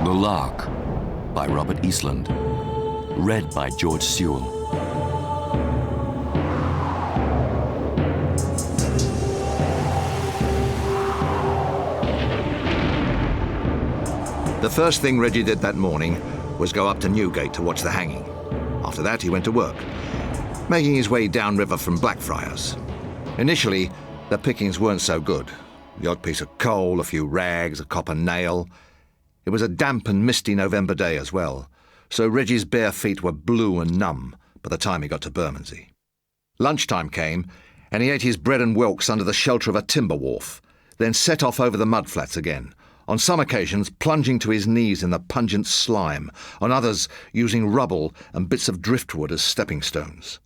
The Lark by Robert Eastland. Read by George Sewell. The first thing Reggie did that morning was go up to Newgate to watch the hanging. After that, he went to work, making his way downriver from Blackfriars. Initially, the pickings weren't so good. The odd piece of coal, a few rags, a copper nail. It was a damp and misty November day as well, so Reggie's bare feet were blue and numb by the time he got to Bermondsey. Lunchtime came, and he ate his bread and whelks under the shelter of a timber wharf, then set off over the mudflats again, on some occasions plunging to his knees in the pungent slime, on others using rubble and bits of driftwood as stepping stones.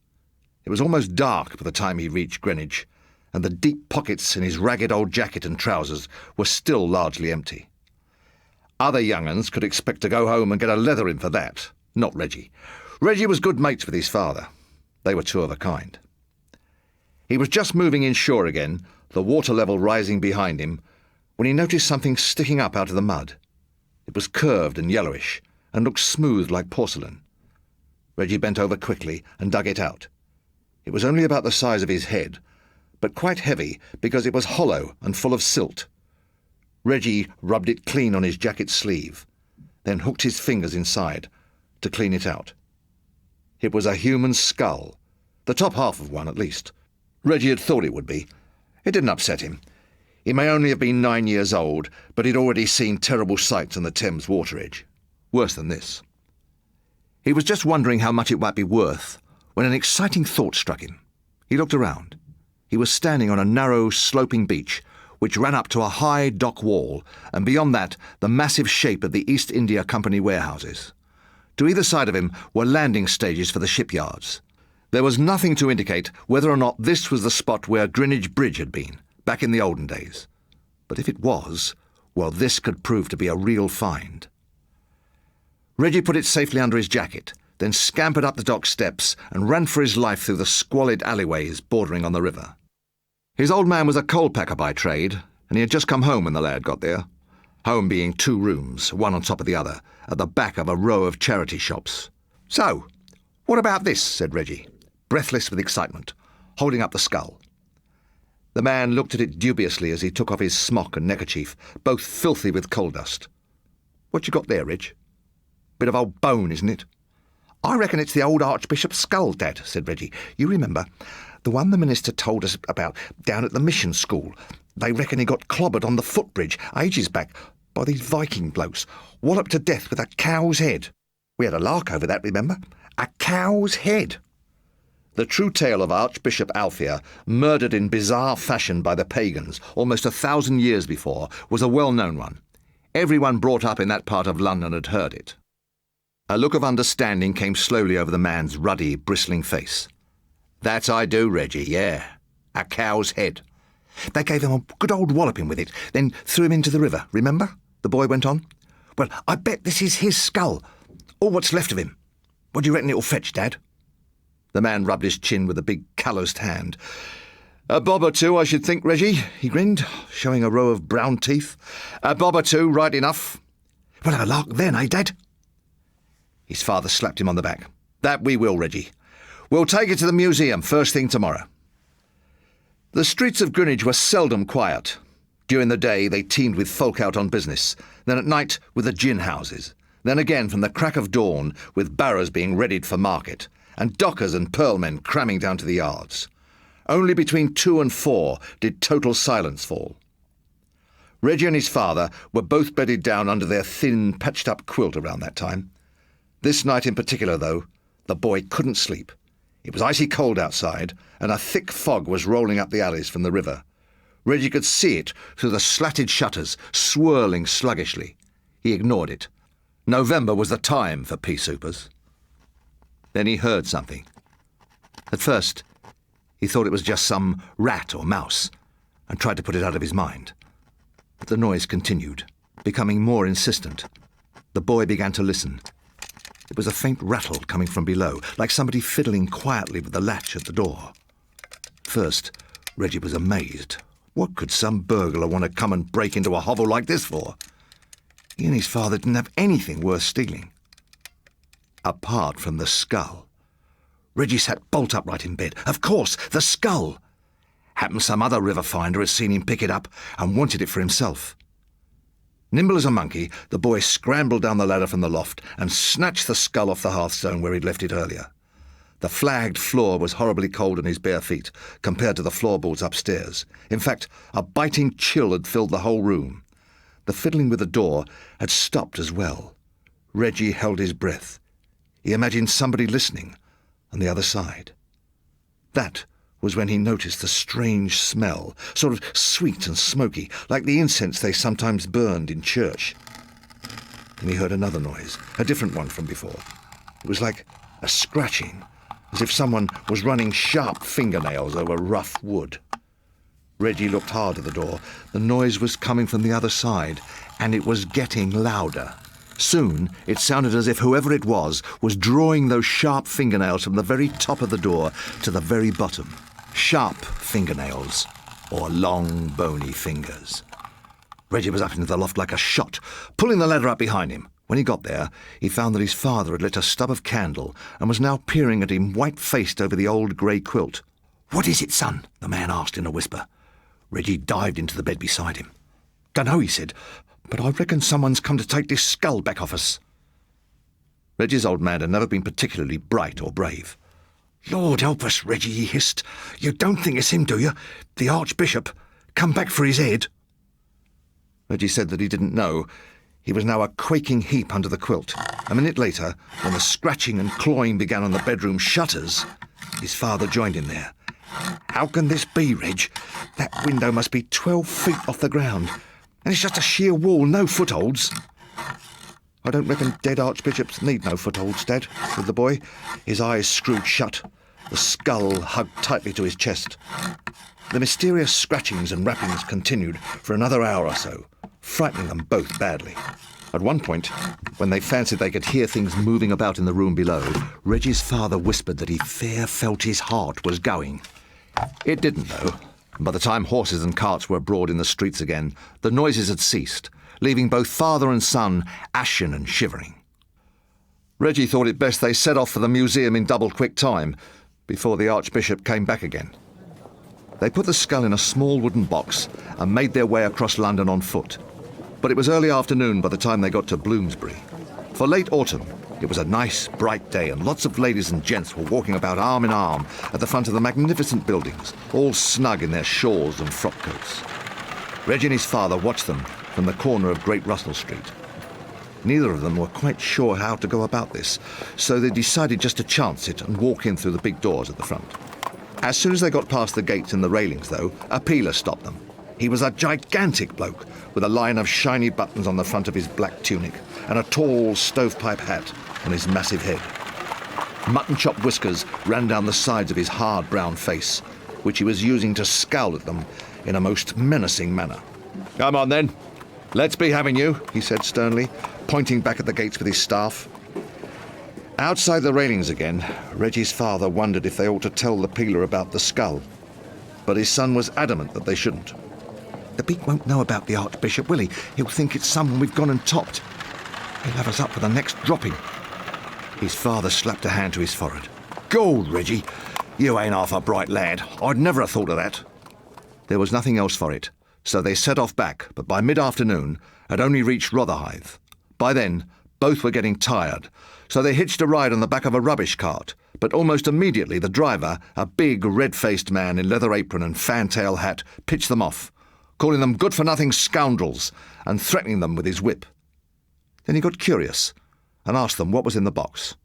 It was almost dark by the time he reached Greenwich, and the deep pockets in his ragged old jacket and trousers were still largely empty. Other young'uns could expect to go home and get a leather in for that. Not Reggie. Reggie was good mates with his father. They were two of a kind. He was just moving inshore again, the water level rising behind him, when he noticed something sticking up out of the mud. It was curved and yellowish, and looked smooth like porcelain. Reggie bent over quickly and dug it out. It was only about the size of his head, but quite heavy because it was hollow and full of silt. Reggie rubbed it clean on his jacket sleeve, then hooked his fingers inside to clean it out. It was a human skull, the top half of one at least. Reggie had thought it would be. It didn't upset him. He may only have been 9 years old, but he'd already seen terrible sights on the Thames water edge. Worse than this. He was just wondering how much it might be worth when an exciting thought struck him. He looked around. He was standing on a narrow, sloping beach which ran up to a high dock wall, and beyond that the massive shape of the East India Company warehouses. To either side of him were landing stages for the shipyards. There was nothing to indicate whether or not this was the spot where Greenwich Bridge had been, back in the olden days. But if it was, well, this could prove to be a real find. Reggie put it safely under his jacket, then scampered up the dock steps and ran for his life through the squalid alleyways bordering on the river. His old man was a coal packer by trade, and he had just come home when the lad got there. Home being 2 rooms, one on top of the other, at the back of a row of charity shops. "So, what about this?" said Reggie, breathless with excitement, holding up the skull. The man looked at it dubiously as he took off his smock and neckerchief, both filthy with coal dust. "What you got there, Reg? Bit of old bone, isn't it?" "I reckon it's the old Archbishop's skull, Dad," said Reggie. "You remember, the one the minister told us about down at the mission school. They reckon he got clobbered on the footbridge ages back by these Viking blokes, walloped to death with a cow's head. We had a lark over that, remember? A cow's head." The true tale of Archbishop Althea, murdered in bizarre fashion by the pagans almost 1,000 years before, was a well-known one. Everyone brought up in that part of London had heard it. A look of understanding came slowly over the man's ruddy, bristling face. "That I do, Reggie, yeah. A cow's head. They gave him a good old walloping with it, then threw him into the river, remember?" the boy went on. "Well, I bet this is his skull, or what's left of him. What do you reckon it'll fetch, Dad?" The man rubbed his chin with a big calloused hand. "A bob or two, I should think, Reggie," he grinned, showing a row of brown teeth. "A bob or two, right enough." "We'll have a lark then, eh, Dad?" His father slapped him on the back. "That we will, Reggie. We'll take it to the museum first thing tomorrow." The streets of Greenwich were seldom quiet. During the day they teemed with folk out on business, then at night with the gin houses, then again from the crack of dawn with barrows being readied for market, and dockers and pearlmen cramming down to the yards. Only between 2 and 4 did total silence fall. Reggie and his father were both bedded down under their thin, patched-up quilt around that time. This night in particular, though, the boy couldn't sleep. It was icy cold outside, and a thick fog was rolling up the alleys from the river. Reggie could see it through the slatted shutters, swirling sluggishly. He ignored it. November was the time for pea-soupers. Then he heard something. At first, he thought it was just some rat or mouse, and tried to put it out of his mind. But the noise continued, becoming more insistent. The boy began to listen. It was a faint rattle coming from below, like somebody fiddling quietly with the latch at the door. First, Reggie was amazed. What could some burglar want to come and break into a hovel like this for? He and his father didn't have anything worth stealing. Apart from the skull. Reggie sat bolt upright in bed. Of course, the skull! Happened some other river finder had seen him pick it up and wanted it for himself. Nimble as a monkey, the boy scrambled down the ladder from the loft and snatched the skull off the hearthstone where he'd left it earlier. The flagged floor was horribly cold on his bare feet compared to the floorboards upstairs. In fact, a biting chill had filled the whole room. The fiddling with the door had stopped as well. Reggie held his breath. He imagined somebody listening on the other side. That was when he noticed the strange smell, sort of sweet and smoky, like the incense they sometimes burned in church. Then he heard another noise, a different one from before. It was like a scratching, as if someone was running sharp fingernails over rough wood. Reggie looked hard at the door. The noise was coming from the other side, and it was getting louder. Soon, it sounded as if whoever it was drawing those sharp fingernails from the very top of the door to the very bottom. Sharp fingernails, or long, bony fingers. Reggie was up into the loft like a shot, pulling the ladder up behind him. When he got there, he found that his father had lit a stub of candle and was now peering at him white-faced over the old grey quilt. "What is it, son?" the man asked in a whisper. Reggie dived into the bed beside him. "Dunno," he said, "but I reckon someone's come to take this skull back off us." Reggie's old man had never been particularly bright or brave. "Lord help us, Reggie," he hissed. "You don't think it's him, do you? The Archbishop? Come back for his head?" Reggie said that he didn't know. He was now a quaking heap under the quilt. A minute later, when the scratching and clawing began on the bedroom shutters, his father joined him there. "How can this be, Reg? That window must be 12 feet off the ground, and it's just a sheer wall, no footholds." "I don't reckon dead archbishops need no footholds, Dad," said the boy, his eyes screwed shut, the skull hugged tightly to his chest. The mysterious scratchings and rappings continued for another hour or so, frightening them both badly. At one point, when they fancied they could hear things moving about in the room below, Reggie's father whispered that he fair felt his heart was going. It didn't, though. By the time horses and carts were abroad in the streets again, the noises had ceased, leaving both father and son ashen and shivering. Reggie thought it best they set off for the museum in double quick time, before the Archbishop came back again. They put the skull in a small wooden box and made their way across London on foot. But it was early afternoon by the time they got to Bloomsbury. For late autumn, it was a nice, bright day, and lots of ladies and gents were walking about arm in arm at the front of the magnificent buildings, all snug in their shawls and frock coats. Reggie and his father watched them from the corner of Great Russell Street. Neither of them were quite sure how to go about this, so they decided just to chance it and walk in through the big doors at the front. As soon as they got past the gates and the railings, though, a peeler stopped them. He was a gigantic bloke with a line of shiny buttons on the front of his black tunic and a tall stovepipe hat on his massive head. Mutton-chop whiskers ran down the sides of his hard brown face, which he was using to scowl at them in a most menacing manner. "Come on, then. Let's be having you," he said sternly, pointing back at the gates with his staff. Outside the railings again, Reggie's father wondered if they ought to tell the peeler about the skull, but his son was adamant that they shouldn't. "The beak won't know about the Archbishop, will he? He'll think it's someone we've gone and topped. He'll have us up for the next dropping." His father slapped a hand to his forehead. "Gold, Reggie! You ain't half a bright lad. I'd never have thought of that." There was nothing else for it, so they set off back, but by mid-afternoon had only reached Rotherhithe. By then, both were getting tired, so they hitched a ride on the back of a rubbish cart, but almost immediately the driver, a big, red-faced man in leather apron and fantail hat, pitched them off, calling them good-for-nothing scoundrels and threatening them with his whip. Then he got curious and asked them what was in the box.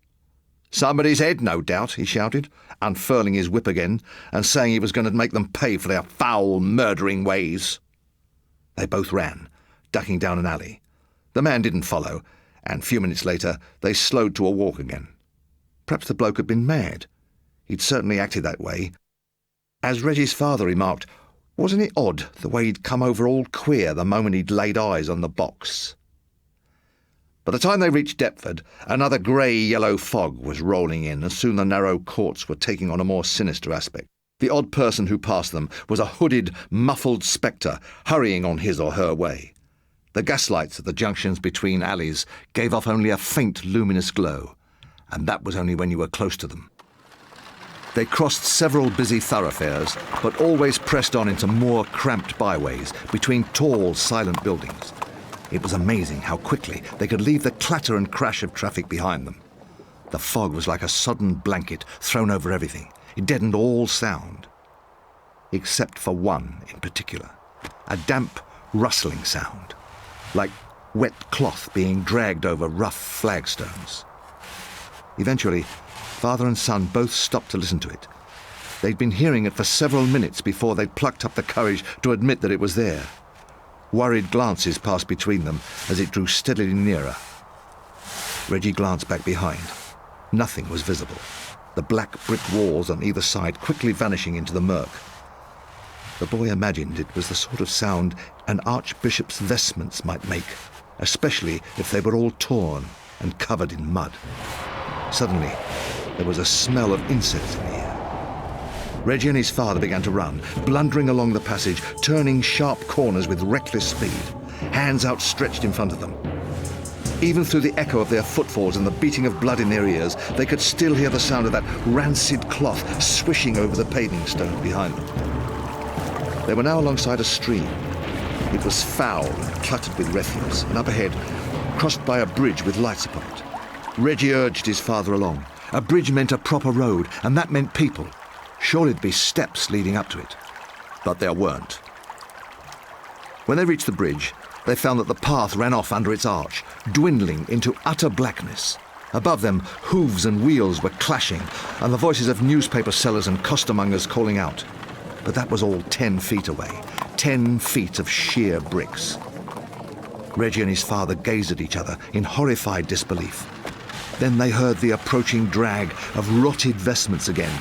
"Somebody's head, no doubt," he shouted, unfurling his whip again and saying he was going to make them pay for their foul, murdering ways. They both ran, ducking down an alley. The man didn't follow, and a few minutes later they slowed to a walk again. Perhaps the bloke had been mad. He'd certainly acted that way. As Reggie's father remarked, wasn't it odd the way he'd come over all queer the moment he'd laid eyes on the box? By the time they reached Deptford, another grey-yellow fog was rolling in, and soon the narrow courts were taking on a more sinister aspect. The odd person who passed them was a hooded, muffled spectre hurrying on his or her way. The gaslights at the junctions between alleys gave off only a faint luminous glow, and that was only when you were close to them. They crossed several busy thoroughfares, but always pressed on into more cramped byways between tall, silent buildings. It was amazing how quickly they could leave the clatter and crash of traffic behind them. The fog was like a sodden blanket thrown over everything. It deadened all sound, except for one in particular, a damp, rustling sound, like wet cloth being dragged over rough flagstones. Eventually, father and son both stopped to listen to it. They'd been hearing it for several minutes before they'd plucked up the courage to admit that it was there. Worried glances passed between them as it drew steadily nearer. Reggie glanced back behind. Nothing was visible, the black brick walls on either side quickly vanishing into the murk. The boy imagined it was the sort of sound an archbishop's vestments might make, especially if they were all torn and covered in mud. Suddenly, there was a smell of incense in the air. Reggie and his father began to run, blundering along the passage, turning sharp corners with reckless speed, hands outstretched in front of them. Even through the echo of their footfalls and the beating of blood in their ears, they could still hear the sound of that rancid cloth swishing over the paving stones behind them. They were now alongside a stream. It was foul and cluttered with refuse, and up ahead, crossed by a bridge with lights upon it. Reggie urged his father along. A bridge meant a proper road, and that meant people. Surely there'd be steps leading up to it. But there weren't. When they reached the bridge, they found that the path ran off under its arch, dwindling into utter blackness. Above them, hooves and wheels were clashing, and the voices of newspaper sellers and costermongers calling out. But that was all 10 feet away, 10 feet of sheer bricks. Reggie and his father gazed at each other in horrified disbelief. Then they heard the approaching drag of rotted vestments again,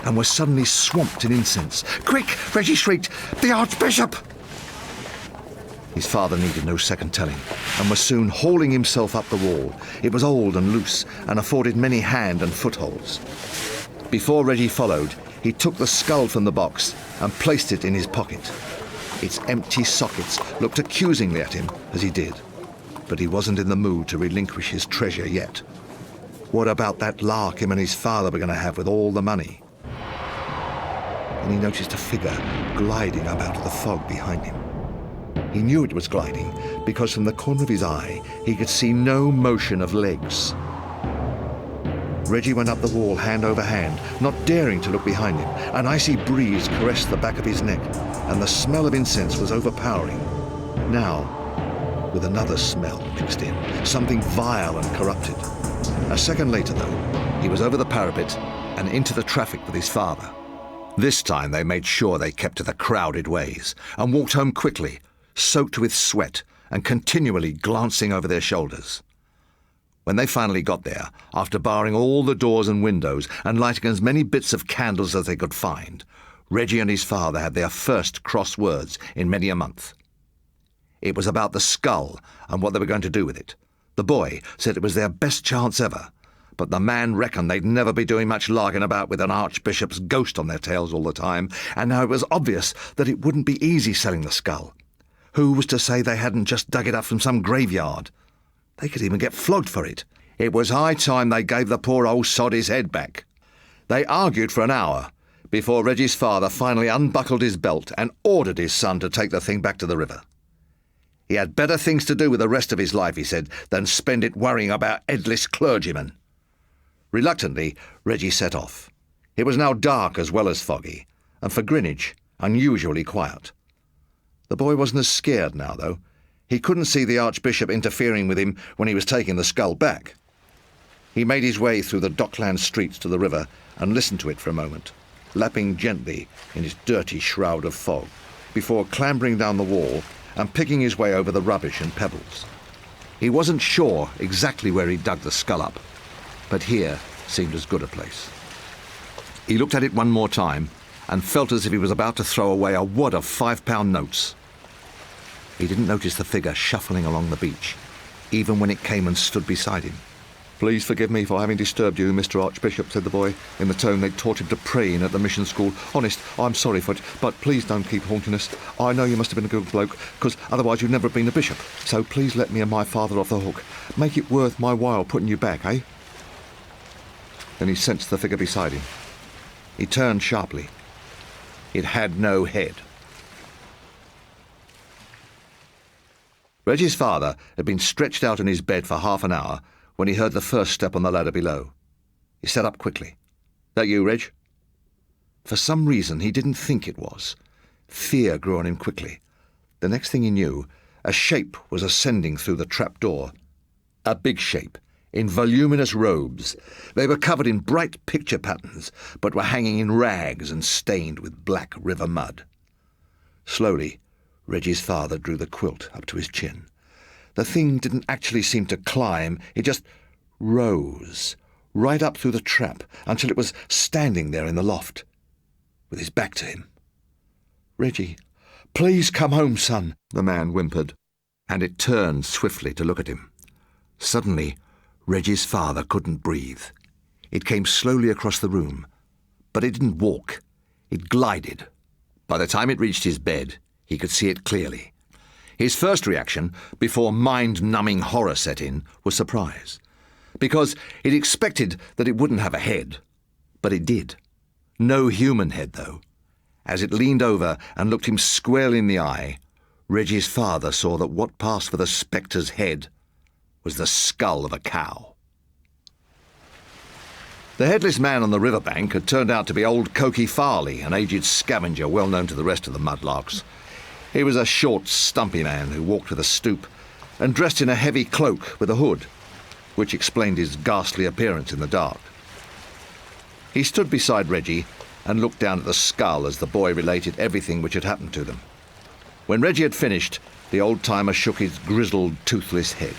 and were suddenly swamped in incense. "Quick!" Reggie shrieked. "The Archbishop!" His father needed no second telling, and was soon hauling himself up the wall. It was old and loose, and afforded many hand and footholds. Before Reggie followed, he took the skull from the box and placed it in his pocket. Its empty sockets looked accusingly at him as he did, but he wasn't in the mood to relinquish his treasure yet. What about that Lark him and his father were going to have with all the money? And he noticed a figure gliding up out of the fog behind him. He knew it was gliding because from the corner of his eye he could see no motion of legs. Reggie went up the wall hand over hand, not daring to look behind him. An icy breeze caressed the back of his neck, and the smell of incense was overpowering. Now, with another smell mixed in, something vile and corrupted. A second later, though, he was over the parapet and into the traffic with his father. This time they made sure they kept to the crowded ways and walked home quickly, soaked with sweat and continually glancing over their shoulders. When they finally got there, after barring all the doors and windows and lighting as many bits of candles as they could find, Reggie and his father had their first cross words in many a month. It was about the skull and what they were going to do with it. The boy said it was their best chance ever, but the man reckoned they'd never be doing much larking about with an archbishop's ghost on their tails all the time, and now it was obvious that it wouldn't be easy selling the skull. Who was to say they hadn't just dug it up from some graveyard? They could even get flogged for it. It was high time they gave the poor old sod his head back. They argued for an hour before Reggie's father finally unbuckled his belt and ordered his son to take the thing back to the river. He had better things to do with the rest of his life, he said, than spend it worrying about headless clergymen. Reluctantly, Reggie set off. It was now dark as well as foggy, and for Greenwich, unusually quiet. The boy wasn't as scared now, though. He couldn't see the Archbishop interfering with him when he was taking the skull back. He made his way through the dockland streets to the river and listened to it for a moment, lapping gently in its dirty shroud of fog, before clambering down the wall and picking his way over the rubbish and pebbles. He wasn't sure exactly where he dug the skull up, but here seemed as good a place. He looked at it one more time and felt as if he was about to throw away a wad of £5 notes. He didn't notice the figure shuffling along the beach, even when it came and stood beside him. "Please forgive me for having disturbed you, Mr. Archbishop," said the boy, in the tone they'd taught him to pray in at the mission school. "Honest, I'm sorry for it, but please don't keep haunting us. I know you must have been a good bloke, because otherwise you'd never have been a bishop. So please let me and my father off the hook. Make it worth my while putting you back, eh?" Then he sensed the figure beside him. He turned sharply. It had no head. Reggie's father had been stretched out in his bed for half an hour when he heard the first step on the ladder below. He sat up quickly. "That you, Reg?" For some reason he didn't think it was. Fear grew on him quickly. The next thing he knew, a shape was ascending through the trap door. A big shape, in voluminous robes. They were covered in bright picture patterns, but were hanging in rags and stained with black river mud. Slowly, Reggie's father drew the quilt up to his chin. The thing didn't actually seem to climb, it just rose, right up through the trap, until it was standing there in the loft, with his back to him. "Reggie, please come home, son," the man whimpered, and it turned swiftly to look at him. Suddenly, Reggie's father couldn't breathe. It came slowly across the room, but it didn't walk. It glided. By the time it reached his bed, he could see it clearly. His first reaction, before mind-numbing horror set in, was surprise, because he'd expected that it wouldn't have a head, but it did. No human head, though. As it leaned over and looked him squarely in the eye, Reggie's father saw that what passed for the spectre's head was the skull of a cow. The headless man on the riverbank had turned out to be old Cokie Farley, an aged scavenger well known to the rest of the mudlarks. He was a short, stumpy man who walked with a stoop and dressed in a heavy cloak with a hood, which explained his ghastly appearance in the dark. He stood beside Reggie and looked down at the skull as the boy related everything which had happened to them. When Reggie had finished, the old-timer shook his grizzled, toothless head.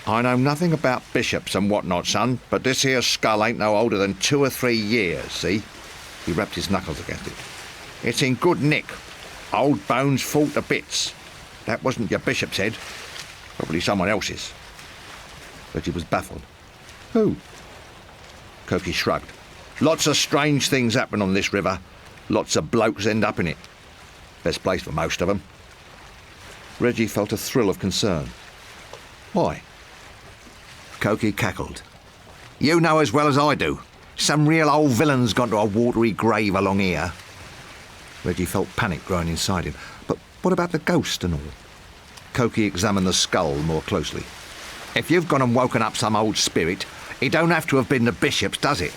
"I know nothing about bishops and whatnot, son, but this here skull ain't no older than 2 or 3 years, see?" He rapped his knuckles against it. "It's in good nick. Old bones fall to bits. That wasn't your bishop's head. Probably someone else's." Reggie was baffled. "Who?" Cokie shrugged. "Lots of strange things happen on this river. Lots of blokes end up in it. Best place for most of them." Reggie felt a thrill of concern. "Why?" Cokie cackled. "You know as well as I do. Some real old villain's gone to a watery grave along here." Reggie felt panic growing inside him. "But what about the ghost and all?" Cokie examined the skull more closely. "If you've gone and woken up some old spirit, it don't have to have been the bishop's, does it?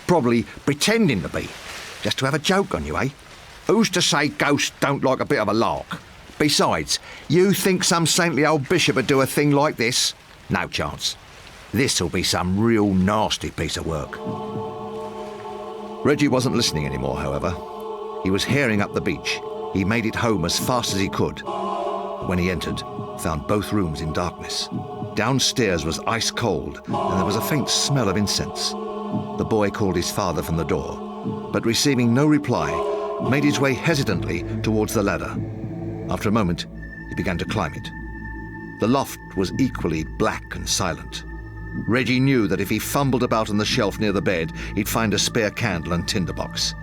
Probably pretending to be, just to have a joke on you, eh? Who's to say ghosts don't like a bit of a lark? Besides, you think some saintly old bishop would do a thing like this? No chance. This'll be some real nasty piece of work." Reggie wasn't listening anymore, however. He was herring up the beach. He made it home as fast as he could. When he entered, found both rooms in darkness. Downstairs was ice cold, and there was a faint smell of incense. The boy called his father from the door, but receiving no reply, made his way hesitantly towards the ladder. After a moment, he began to climb it. The loft was equally black and silent. Reggie knew that if he fumbled about on the shelf near the bed, he'd find a spare candle and tinderbox.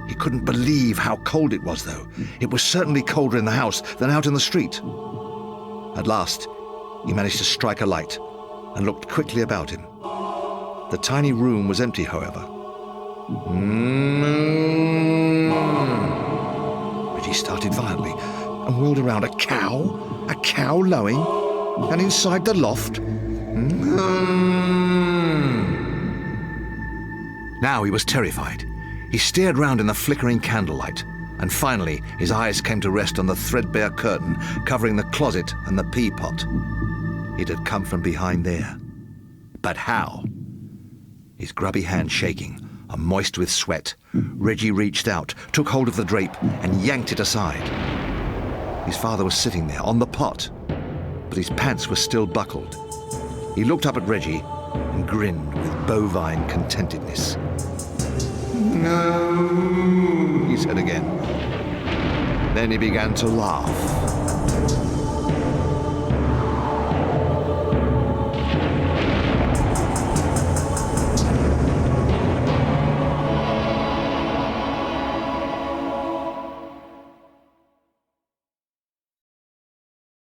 He couldn't believe how cold it was, though. It was certainly colder in the house than out in the street. At last, he managed to strike a light and looked quickly about him. The tiny room was empty, however. Reggie started violently and whirled around. A cow lowing, and inside the loft. Now he was terrified. He stared round in the flickering candlelight, and finally his eyes came to rest on the threadbare curtain covering the closet and the pea pot. It had come from behind there. But how? His grubby hand shaking, and moist with sweat, Reggie reached out, took hold of the drape, and yanked it aside. His father was sitting there, on the pot, but his pants were still buckled. He looked up at Reggie and grinned with bovine contentedness. "No," he said again. Then he began to laugh.